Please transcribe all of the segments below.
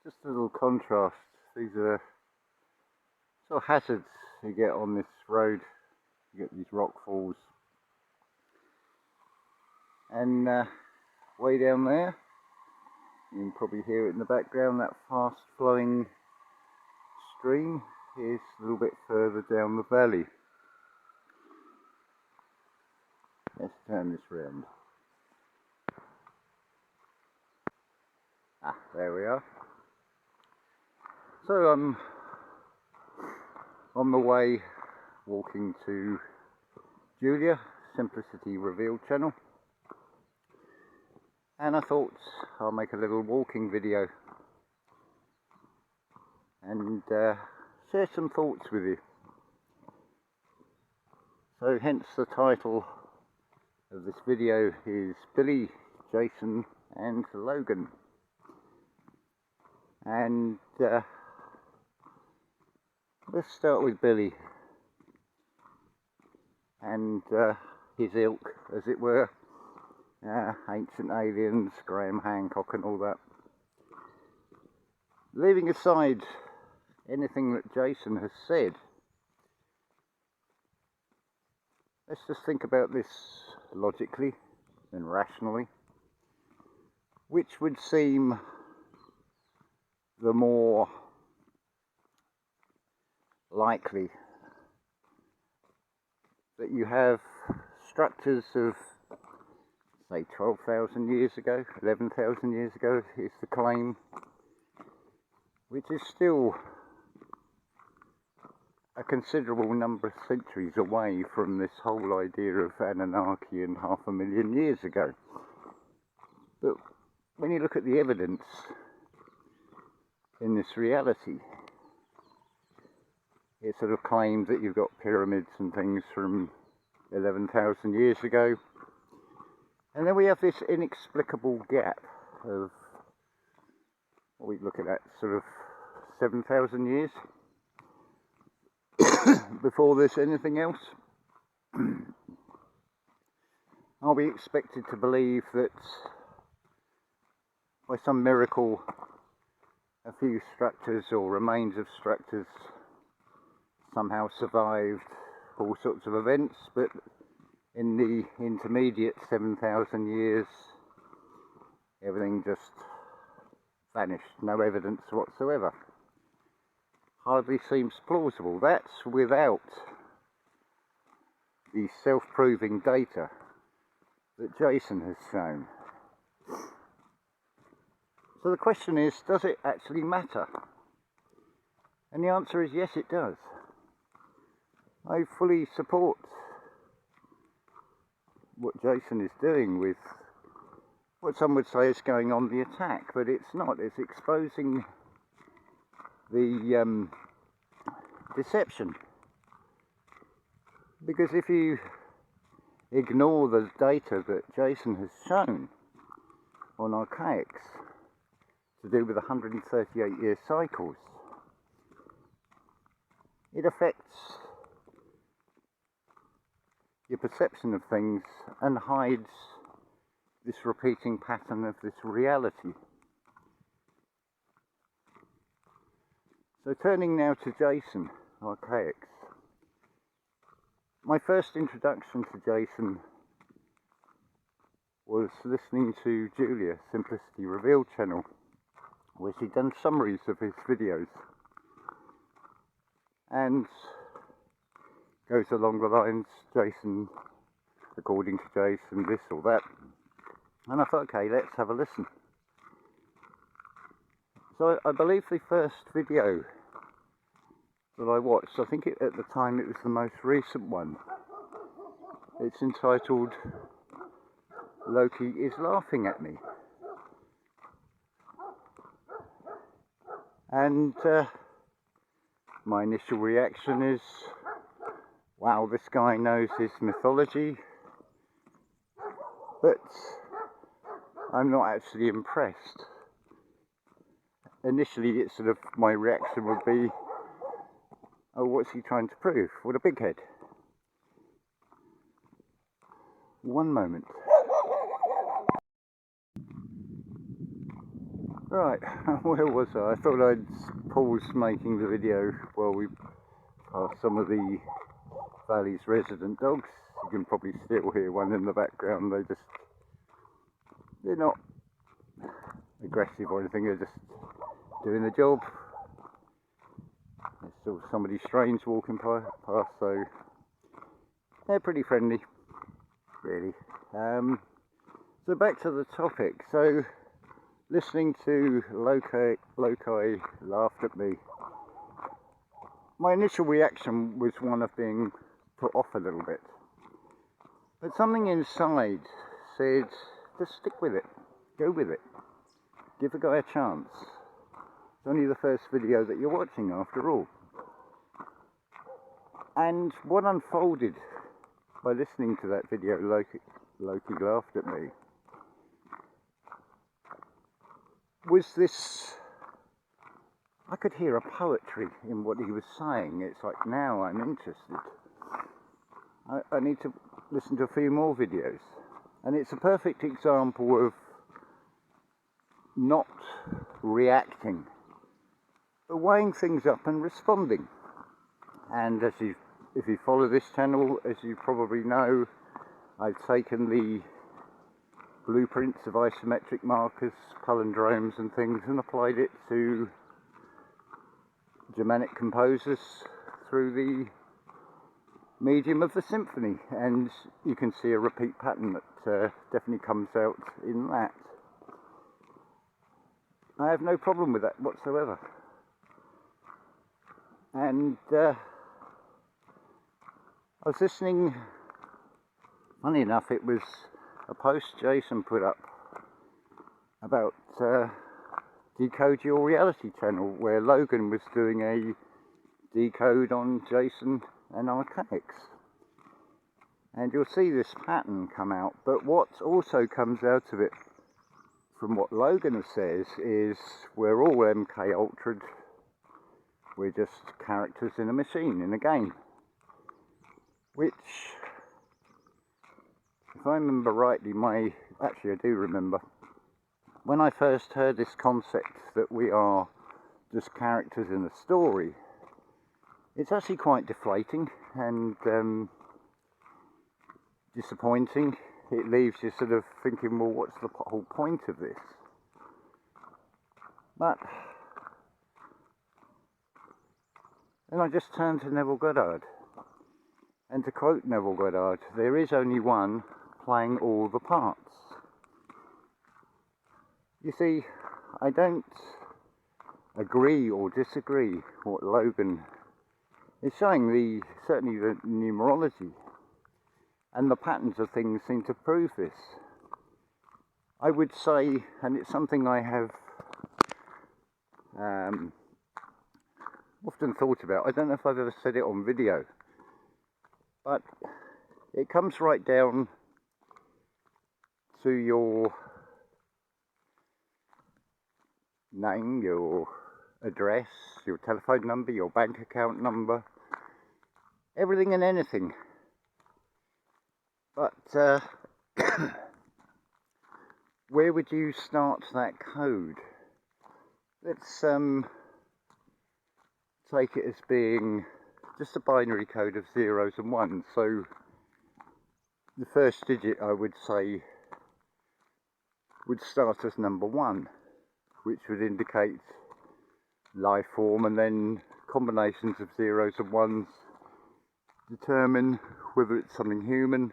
Just a little contrast. These are sort of hazards you get on this road. You get these rock falls. And way down there, you can probably hear it in the background, that fast flowing stream is a little bit further down the valley. Let's turn this round. There we are. So I'm on the way walking to Julia, Simplicity Revealed channel, and I thought I'll make a little walking video and share some thoughts with you. So hence the title of this video is Billy, Jason and Logan. And let's start with Billy and his ilk, as it were, Ancient Aliens, Graham Hancock and all that. Leaving aside anything that Jason has said, let's just think about this logically and rationally. Which would seem the more likely? That you have structures of, say, 12,000 years ago, 11,000 years ago is the claim, which is still a considerable number of centuries away from this whole idea of Anunnaki and 500,000 years ago. But when you look at the evidence in this reality, it sort of claims that you've got pyramids and things from 11,000 years ago, and then we have this inexplicable gap of what we look at that sort of 7,000 years before there's anything else. Are we expected to believe that by some miracle a few structures or remains of structures somehow survived all sorts of events, but in the intermediate 7,000 years everything just vanished, no evidence whatsoever? Hardly seems plausible. That's without the self-proving data that Jason has shown. So the question is, does it actually matter? And the answer is yes, it does. I fully support what Jason is doing with what some would say is going on the attack, but it's not. It's exposing the deception. Because if you ignore the data that Jason has shown on Archaix to do with 138-year cycles, it affects your perception of things and hides this repeating pattern of this reality. So turning now to Jason, Archaix. My first introduction to Jason was listening to Julia, Simplicity Revealed channel, where she'd done summaries of his videos. And goes along the lines, Jason, according to Jason, this or that. And I thought, okay, let's have a listen. So I believe the first video that I watched, I think at the time it was the most recent one. It's entitled, Loki is Laughing at Me. And my initial reaction is, wow, this guy knows his mythology, but I'm not actually impressed. Initially, it's sort of, my reaction would be, oh, what's he trying to prove? What a big head. One moment. Right, where was I? I thought I'd pause making the video while we passed some of the valley's resident dogs. You can probably still hear one in the background. They're not aggressive or anything, they're just doing the job. There's still somebody strange walking past, so they're pretty friendly, really. So back to the topic. So listening to Loci laughed at me. My initial reaction was one of being put off a little bit. But something inside said, just stick with it, go with it, give the guy a chance. It's only the first video that you're watching after all. And what unfolded by listening to that video, Loki laughed at me, was this, I could hear a poetry in what he was saying. It's like, now I'm interested. I need to listen to a few more videos. And it's a perfect example of not reacting, but weighing things up and responding. And if you follow this channel, as you probably know, I've taken the blueprints of isometric markers, palindromes and things, and applied it to Germanic composers through the medium of the symphony, and you can see a repeat pattern that definitely comes out in that. I have no problem with that whatsoever. And I was listening, funny enough, it was a post Jason put up about Decode Your Reality channel, where Logan was doing a decode on Jason and Archaix. And you'll see this pattern come out, but what also comes out of it, from what Logan says, is we're all MK Ultra'd, we're just characters in a machine, in a game. Which, if I remember rightly, actually I do remember, when I first heard this concept that we are just characters in a story, it's actually quite deflating and disappointing. It leaves you sort of thinking, well, what's the whole point of this? But then I just turned to Neville Goddard. And to quote Neville Goddard, there is only one playing all the parts. You see, I don't agree or disagree what Logan is showing. Certainly the numerology and the patterns of things seem to prove this. I would say, and it's something I have often thought about, I don't know if I've ever said it on video, but it comes right down to your name, your address, your telephone number, your bank account number, everything and anything. But where would you start that code? Let's take it as being just a binary code of zeros and ones. So the first digit, I would say, would start as number 1, which would indicate life form, and then combinations of zeros and ones determine whether it's something human.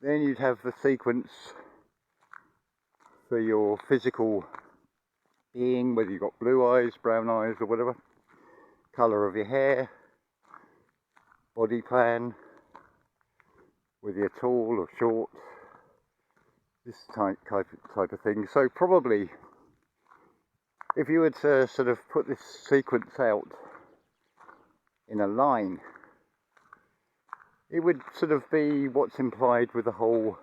Then you'd have the sequence for your physical being, whether you've got blue eyes, brown eyes or whatever, colour of your hair, body plan, whether you're tall or short, this type of thing. So probably, if you were to sort of put this sequence out in a line, it would sort of be what's implied with the whole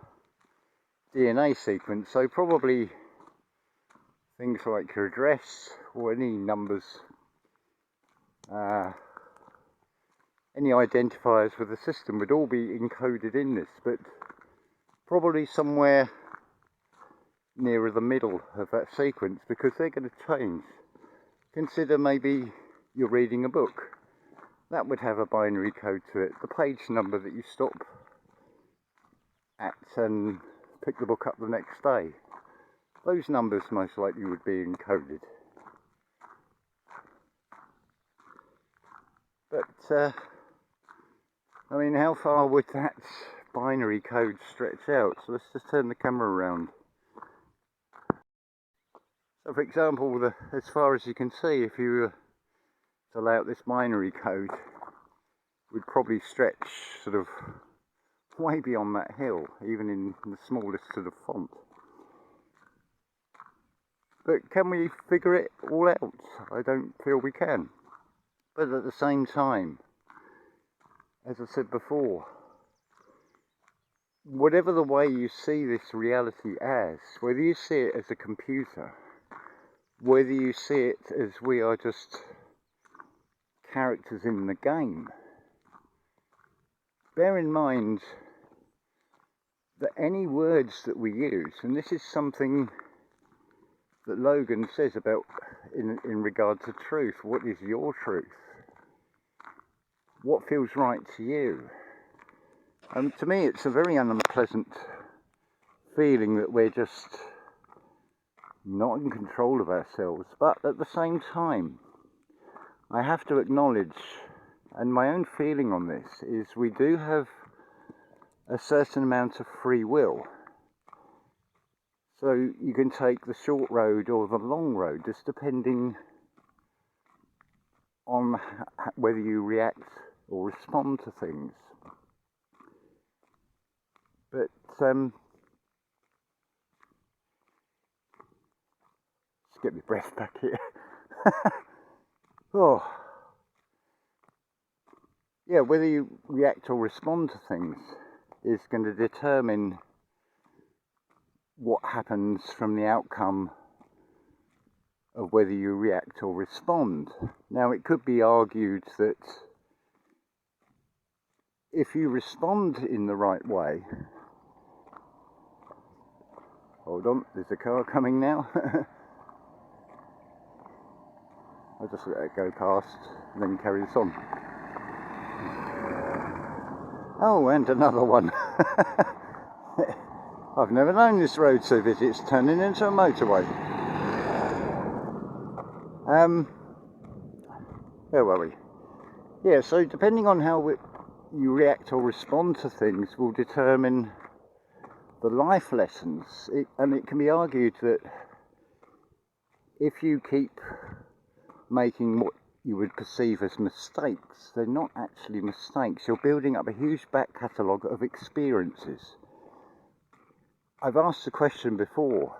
DNA sequence. So probably things like your address or any numbers, any identifiers for the system would all be encoded in this, but probably somewhere nearer the middle of that sequence, because they're going to change. Consider maybe you're reading a book. That would have a binary code to it. The page number that you stop at and pick the book up the next day. Those numbers most likely would be encoded. But, I mean, how far would that binary code stretch out? So let's just turn the camera around. So for example, as far as you can see, if you were to lay out this binary code, would probably stretch sort of way beyond that hill, even in the smallest sort of font. But can we figure it all out? I don't feel we can. But at the same time, as I said before, whatever the way you see this reality as, whether you see it as a computer, whether you see it as we are just characters in the game, bear in mind that any words that we use, and this is something that Logan says about in regard to truth, what is your truth? What feels right to you? To me it's a very unpleasant feeling that we're just not in control of ourselves, but at the same time I have to acknowledge, and my own feeling on this is, we do have a certain amount of free will. So you can take the short road or the long road, just depending on whether you react or respond to things. But let's get my breath back here. Oh, yeah, whether you react or respond to things is going to determine what happens from the outcome of whether you react or respond. Now, it could be argued that if you respond in the right way, hold on, there's a car coming now. I'll just let it go past and then carry this on. Oh, and another one. I've never known this road so busy, it's turning into a motorway. Where were we? Yeah, so depending on how you react or respond to things will determine the life lessons. And it can be argued that if you keep making what you would perceive as mistakes, they're not actually mistakes. You're building up a huge back catalogue of experiences. I've asked the question before,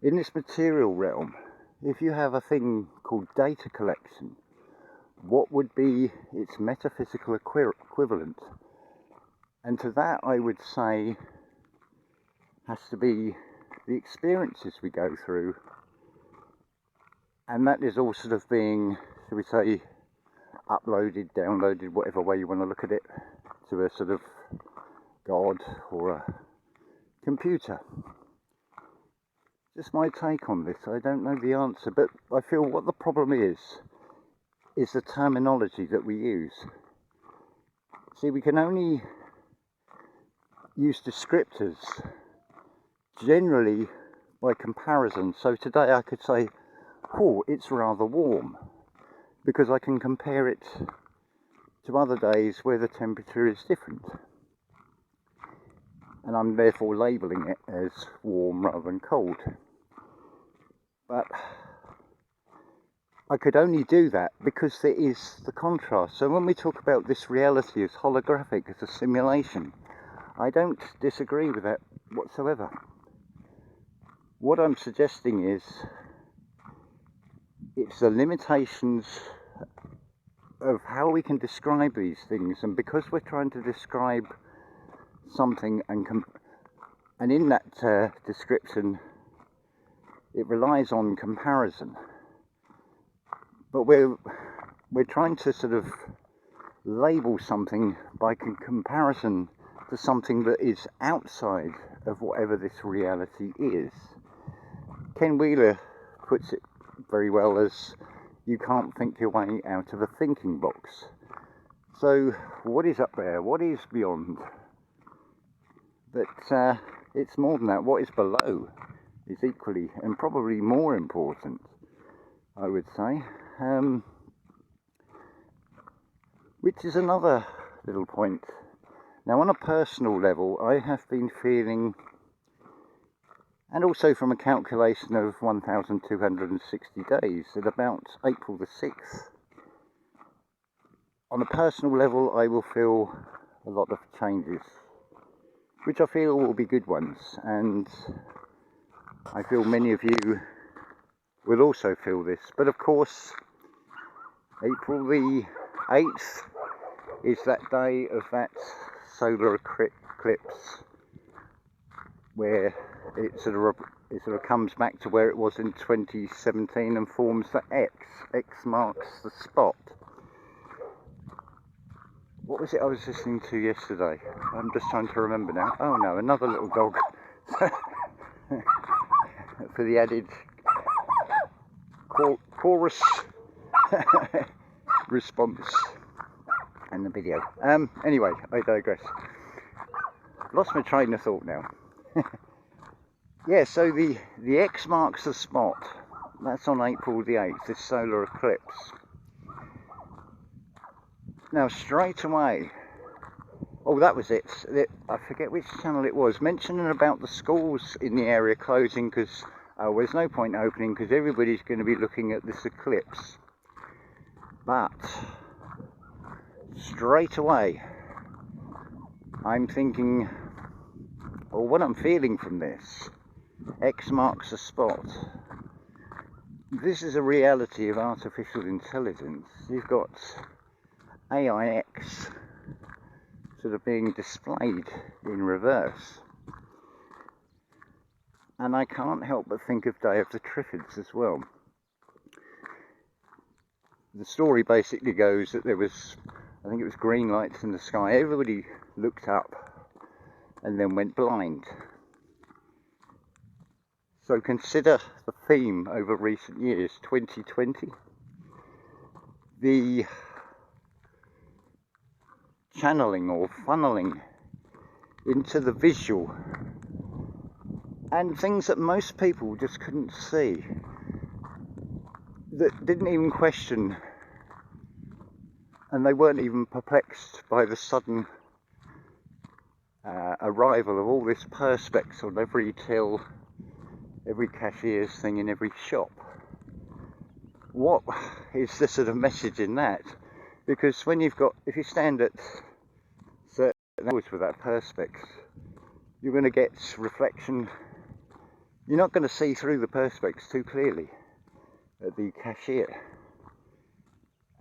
in this material realm, if you have a thing called data collection, what would be its metaphysical equivalent? And to that I would say has to be the experiences we go through, and that is all sort of being, shall we say, uploaded, downloaded, whatever way you want to look at it, to a sort of God or a computer. Just my take on this. I don't know the answer, but I feel what the problem is the terminology that we use. See, we can only use descriptors generally by comparison. So today I could say, oh, it's rather warm, because I can compare it to other days where the temperature is different, and I'm therefore labelling it as warm rather than cold. But I could only do that because there is the contrast. So when we talk about this reality as holographic, as a simulation, I don't disagree with that whatsoever. What I'm suggesting is it's the limitations of how we can describe these things, and because we're trying to describe something and in that description it relies on comparison, but we're trying to sort of label something by comparison to something that is outside of whatever this reality is. Ken Wheeler puts it very well as, you can't think your way out of a thinking box. So what is up there? What is beyond? But it's more than that. What is below is equally and probably more important, I would say. Which is another little point. Now, on a personal level, I have been feeling, and also from a calculation of 1,260 days, at about April the 6th, on a personal level, I will feel a lot of changes, which I feel will be good ones, and I feel many of you will also feel this. But of course, April the 8th is that day of that solar eclipse, where it sort of comes back to where it was in 2017 and forms the X. X marks the spot. What was it I was listening to yesterday? I'm just trying to remember now. Oh no, another little dog. For the added chorus response and the video. Anyway, I digress. Lost my train of thought now. Yeah, so the X marks the spot. That's on April the 8th, this solar eclipse. Now, straight away, oh, that was it. I forget which channel it was, mentioning about the schools in the area closing because there's no point opening because everybody's going to be looking at this eclipse. But straight away, I'm thinking, or what I'm feeling from this, X marks the spot. This is a reality of artificial intelligence. You've got AIX sort of being displayed in reverse. And I can't help but think of Day of the Triffids as well. The story basically goes that there was, I think it was green lights in the sky. Everybody looked up and then went blind. So consider the theme over recent years, 2020. The channeling or funneling into the visual and things that most people just couldn't see, that didn't even question, and they weren't even perplexed by the sudden arrival of all this perspex on every till, every cashier's thing in every shop. What is the sort of message in that? Because when you've got, if you stand at certain hours with that perspex, you're going to get reflection. You're not going to see through the perspex too clearly at the cashier.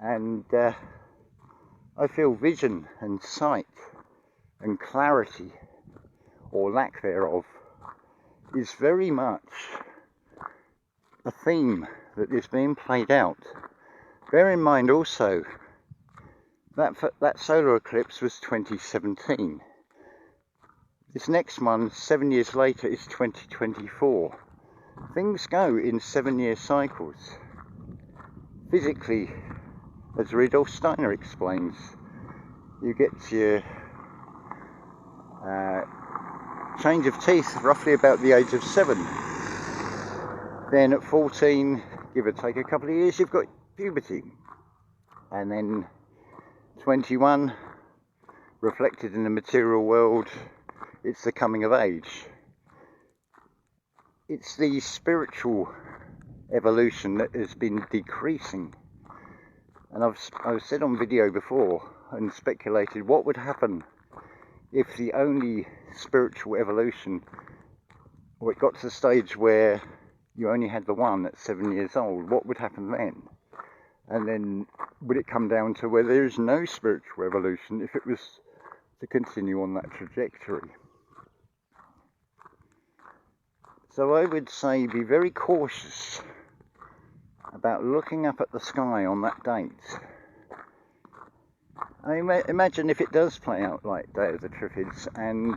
And I feel vision and sight and clarity, or lack thereof, is very much a theme that is being played out. Bear in mind also that solar eclipse was 2017. This next one, 7 years later, is 2024. Things go in 7-year cycles. Physically, as Rudolf Steiner explains, you get your change of teeth roughly about the age of 7. Then at 14, give or take a couple of years, you've got puberty. And then 21, reflected in the material world, it's the coming of age. It's the spiritual evolution that has been decreasing. And I've said on video before and speculated what would happen if the only spiritual evolution, or it got to the stage where you only had the one at 7 years old, what would happen then? And then would it come down to where there is no spiritual evolution if it was to continue on that trajectory? So I would say be very cautious about looking up at the sky on that date. I imagine if it does play out like Day of the Triffids and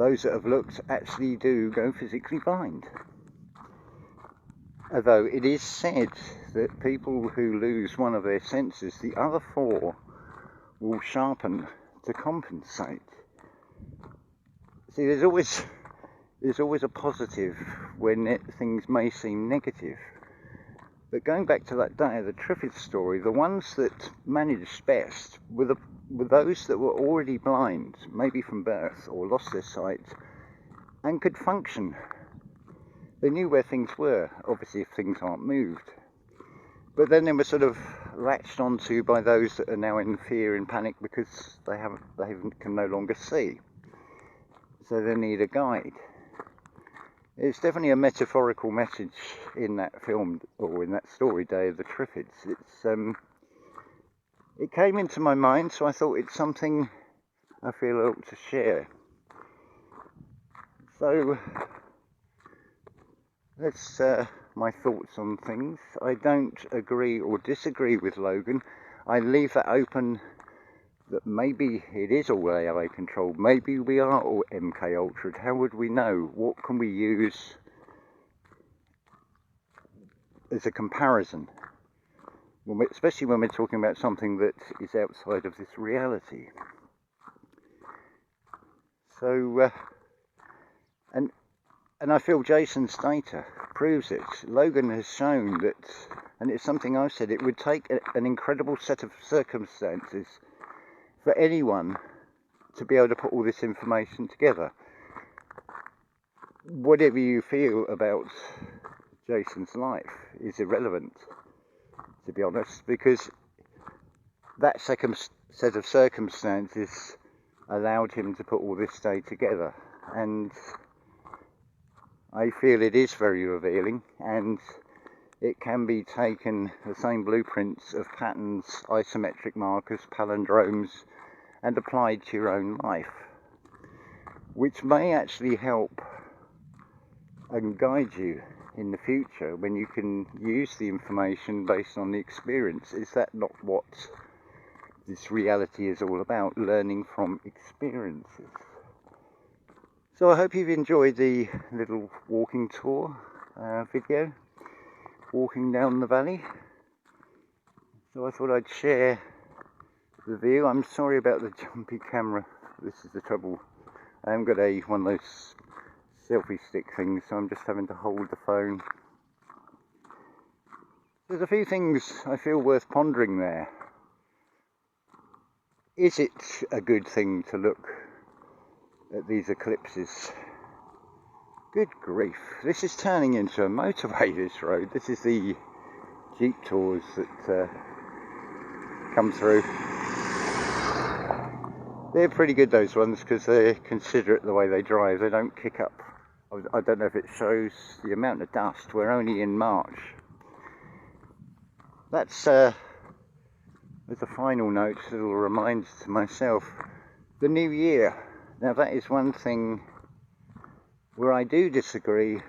those that have looked actually do go physically blind. Although it is said that people who lose one of their senses, the other four will sharpen to compensate. See, there's always a positive when things may seem negative. But going back to that day of the Triffids story, the ones that managed best were those that were already blind, maybe from birth, or lost their sight, and could function. They knew where things were, obviously if things aren't moved. But then they were sort of latched onto by those that are now in fear and panic because they can no longer see. So they need a guide. It's definitely a metaphorical message in that film, or in that story, Day of the Triffids. It came into my mind, so I thought it's something I feel I ought to share. So, that's my thoughts on things. I don't agree or disagree with Logan. I leave that open, that maybe it is all AI controlled, maybe we are all MK Ultra'd. How would we know? What can we use as a comparison, especially when we're talking about something that is outside of this reality? So, and I feel Jason's data proves it. Logan has shown that, and it's something I've said, it would take an incredible set of circumstances for anyone to be able to put all this information together. Whatever you feel about Jason's life is irrelevant, to be honest, because that second set of circumstances allowed him to put all this day together, and I feel it is very revealing, and it can be taken, the same blueprints of patterns, isometric markers, palindromes, and applied to your own life, which may actually help and guide you in the future when you can use the information based on the experience. Is that not what this reality is all about? Learning from experiences. So I hope you've enjoyed the little walking tour video, walking down the valley. So I thought I'd share the view. I'm sorry about the jumpy camera. This is the trouble. I haven't got one of those selfie stick things, so I'm just having to hold the phone. There's a few things I feel worth pondering there. Is it a good thing to look at these eclipses? Good grief, this is turning into a motorway, this road. This is the Jeep tours that come through. They're pretty good, those ones, because they're considerate the way they drive. They don't kick up. I don't know if it shows the amount of dust. We're only in March. That's as a final note, a little reminder to myself, the new year. Now that is one thing where I do disagree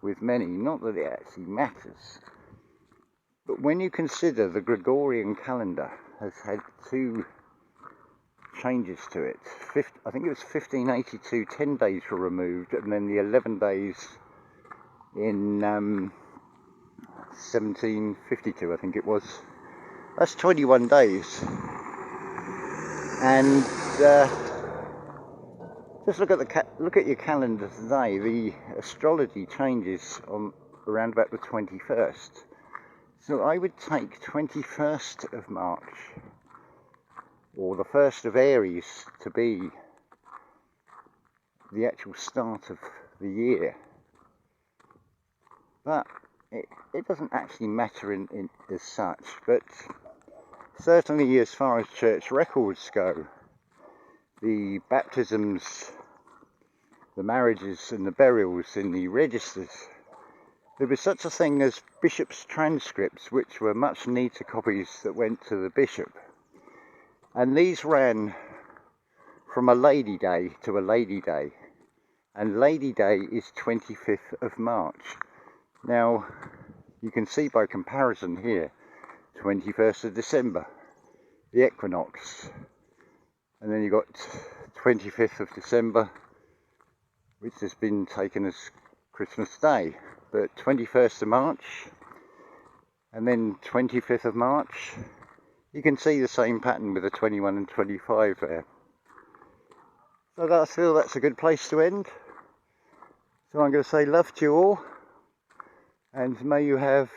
with many, not that it actually matters, but when you consider the Gregorian calendar has had two changes to it. I think it was 1582, 10 days were removed, and then the 11 days in 1752, I think it was. That's 21 days. And just look at your calendar today. The astrology changes on around about the 21st. So I would take 21st of March, or the 1st of Aries, to be the actual start of the year. But it doesn't actually matter in as such, but certainly as far as church records go, the baptisms, the marriages and the burials in the registers, there was such a thing as bishops' transcripts, which were much neater copies that went to the bishop. And these ran from a Lady Day to a Lady Day. And Lady Day is 25th of March. Now, you can see by comparison here, 21st of December, the equinox. And then you've got 25th of December, which has been taken as Christmas Day, but 21st of March and then 25th of March, you can see the same pattern with the 21 and 25 there. So I feel that's a good place to end. So I'm going to say love to you all, and may you have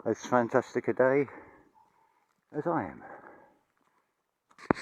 as fantastic a day as I am.